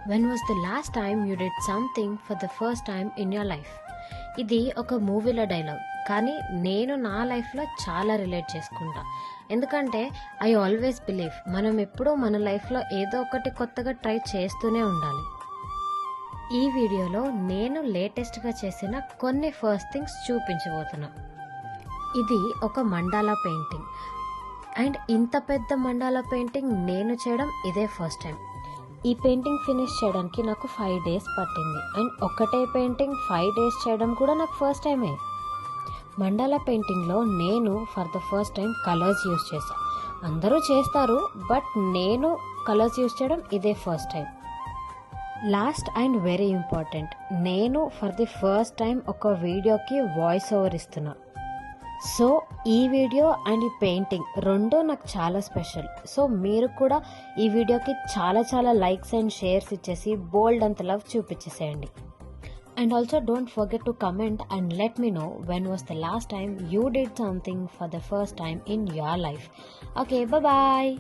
When was the last time you did something for the first time in your life? ఇది ఒక మూవీలో dialogue, కానీ నేను నా లైఫ్లో చాలా రిలేట్ చేసుకుంటా. ఎందుకంటే ఐ ఆల్వేస్ బిలీవ్ మనం ఎప్పుడూ మన లైఫ్లో ఏదో ఒకటి కొత్తగా ట్రై చేస్తూనే ఉండాలి. ఈ వీడియోలో నేను లేటెస్ట్గా చేసిన కొన్ని ఫస్ట్ థింగ్స్ చూపించబోతున్నా. ఇది ఒక మండాలా పెయింటింగ్, అండ్ ఇంత పెద్ద మండాలా పెయింటింగ్ నేను చేయడం ఇదే ఫస్ట్ టైం. ఈ పెయింటింగ్ ఫినిష్ చేయడానికి నాకు 5 days పట్టింది, అండ్ ఒకటే పెయింటింగ్ 5 days చేయడం కూడా నాకు ఫస్ట్ టైమే. మండాలా పెయింటింగ్లో నేను for the first time colours use చేశాను. అందరూ చేస్తారు, బట్ నేను కలర్స్ యూజ్ చేయడం ఇదే first time. Last and very important, నేను ఫర్ ది ఫస్ట్ టైం ఒక వీడియోకి వాయిస్ ఓవర్ ఇస్తున్నా. సో ఈ వీడియో అండ్ ఈ పెయింటింగ్ రెండు నాకు చాలా స్పెషల్. సో మీరు కూడా ఈ వీడియోకి చాలా లైక్స్ అండ్ షేర్స్ ఇచ్చేసి బోల్డ్ అంత లవ్ చూపించేసేయండి. And also don't forget to comment and let me know when was the last time you did something for the first time in your life. Okay, bye.